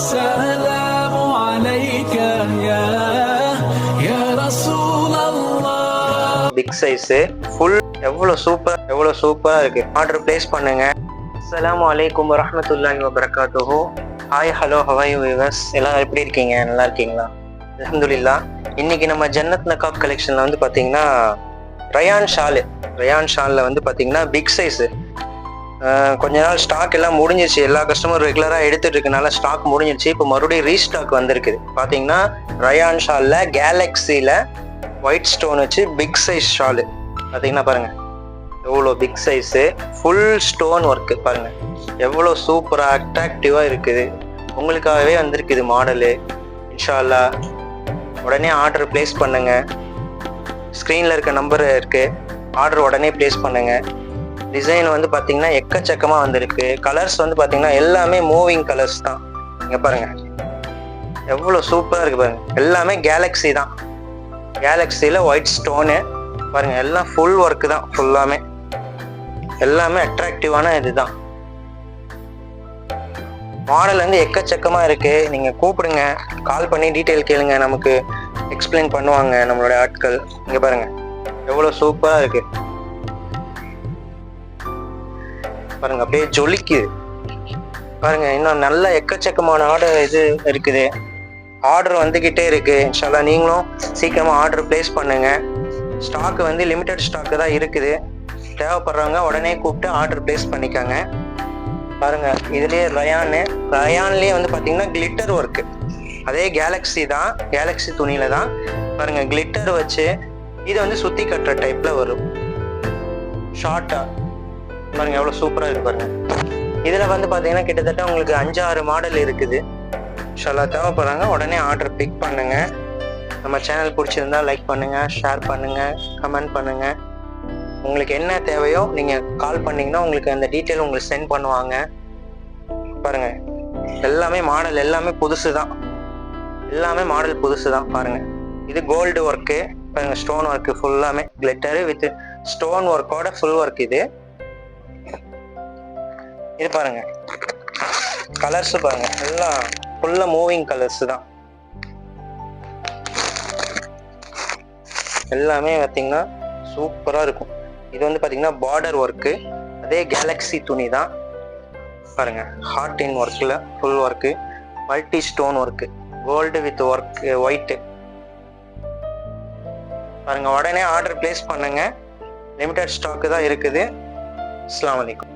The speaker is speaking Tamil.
السلام عليك يا رسول الله. பிக் சைஸ் ஃபுல் எவ்வளவு சூப்பரா இருக்கு. ஆர்டர் பிளேஸ் பண்ணுங்க. அஸ்ஸலாமு அலைக்கும் வரஹ்மத்துல்லாஹி வபரகாத்துஹு. ஹாய் ஹலோ ஹவாய் வியூவர்ஸ், எல்லாரும் எப்படி இருக்கீங்க? நல்லா இருக்கீங்களா? அல்ஹம்துலில்லாஹ். இன்னைக்கு நம்ம ஜன்னத் நகாப் கலெக்ஷன்ல வந்து பாத்தீங்கன்னா ரயான் ஷால்ல வந்து பாத்தீங்கன்னா பிக் சைஸ். கொஞ்ச நாள் ஸ்டாக் எல்லாம் முடிஞ்சிருச்சு. எல்லா கஸ்டமரும் ரெகுலராக எடுத்துட்டு இருக்கனால ஸ்டாக் முடிஞ்சிருச்சு. இப்போ மறுபடியும் ரீஸ்டாக் வந்திருக்குது. பார்த்தீங்கன்னா ரயான் ஷாலில் கேலக்ஸியில் ஒயிட் ஸ்டோன் வச்சு பிக் சைஸ் ஷாலு. பார்த்தீங்கன்னா பாருங்கள் எவ்வளோ big size, full stone work பாருங்கள் எவ்வளோ சூப்பராக அட்ராக்டிவாக இருக்குது. உங்களுக்காகவே வந்திருக்குது மாடலு. இன்ஷா அல்லாஹ் உடனே ஆர்டர் பிளேஸ் பண்ணுங்கள். ஸ்க்ரீனில் இருக்க நம்பர் இருக்குது, ஆர்டர் உடனே பிளேஸ் பண்ணுங்கள். டிசைன் வந்து பார்த்தீங்கன்னா எக்கச்சக்கமாக வந்திருக்கு. கலர்ஸ் வந்து பார்த்தீங்கன்னா எல்லாமே மூவிங் கலர்ஸ் தான். இங்கே பாருங்கள் எவ்வளோ சூப்பராக இருக்குது பாருங்கள். எல்லாமே கேலக்ஸி தான். கேலக்ஸியில் ஒயிட் ஸ்டோனு பாருங்கள். எல்லாம் ஃபுல் ஒர்க்கு தான். எல்லாமே அட்ராக்டிவான இது தான். மாடல் வந்து எக்கச்சக்கமாக இருக்குது. நீங்கள் கூப்பிடுங்க, கால் பண்ணி டீட்டெயில் கேளுங்க, நமக்கு எக்ஸ்பிளைன் பண்ணுவாங்க நம்மளுடைய ஆட்கள். இங்கே பாருங்கள் எவ்வளோ சூப்பராக இருக்குது பாருங்க. அப்படியே ஜொலிக்குது பாருங்க. இன்னும் நல்ல எக்கச்சக்கமான ஆர்டர் இது இருக்குது. ஆர்டர் வந்துகிட்டே இருக்கு. இன்ஷா அல்லாஹ் நீங்களும் சீக்கிரமா ஆர்டர் பிளேஸ் பண்ணுங்க. ஸ்டாக் வந்து லிமிடெட் ஸ்டாக் தான் இருக்குது. தேவைப்படுறவங்க உடனே கூப்பிட்டு ஆர்டர் பிளேஸ் பண்ணிக்கோங்க. பாருங்க இதுலயே ரயான்லயே வந்து பாத்தீங்கன்னா கிளிட்டர் ஒர்க்கு. அதே கேலக்ஸி தான், கேலக்ஸி துணியில தான் பாருங்க கிளிட்டர் வச்சு. இது வந்து சுத்தி கட்டுற டைப்ல வரும் ஷார்ட்டா. பாருங்க எவ்வளவு சூப்பரா இருக்கு பாருங்க. இதுல வந்து பாத்தீங்கன்னா கிட்டத்தட்ட உங்களுக்கு 5-6 மாடல் இருக்குது. இன்ஷா அல்லாஹ் தேவைப்படுறாங்க உடனே ஆர்டர் பிக் பண்ணுங்க. நம்ம சேனல் பிடிச்சிருந்தா லைக் பண்ணுங்க, ஷேர் பண்ணுங்க, கமெண்ட் பண்ணுங்க. உங்களுக்கு என்ன தேவையோ நீங்க கால் பண்ணீங்கன்னா உங்களுக்கு அந்த டீட்டெயில் உங்களுக்கு சென்ட் பண்ணுவாங்க. பாருங்க எல்லாமே மாடல் எல்லாமே புதுசு தான். பாருங்க இது கோல்டு ஒர்க்கு பாருங்க. ஸ்டோன் ஒர்க்கு ஃபுல்லாமே glitter with stone ஒர்க்கோட full work. இது பாருங்க கலர்ஸ் பாருங்க எல்லாம் ஃபுல்லா மூவிங் கலர்ஸ் தான். எல்லாமே பார்த்தீங்கன்னா சூப்பரா இருக்கும். இது வந்து பாத்தீங்கன்னா பார்டர் ஒர்க்கு. அதே கேலக்ஸி துணி தான் பாருங்க. ஹார்ட் இன் ஒர்க்ல full work, multi stone work, gold with work white. பாருங்க உடனே ஆர்டர் பிளேஸ் பண்ணுங்க. லிமிடெட் ஸ்டாக் தான் இருக்குது. அஸ்ஸலாமு அலைக்கும்.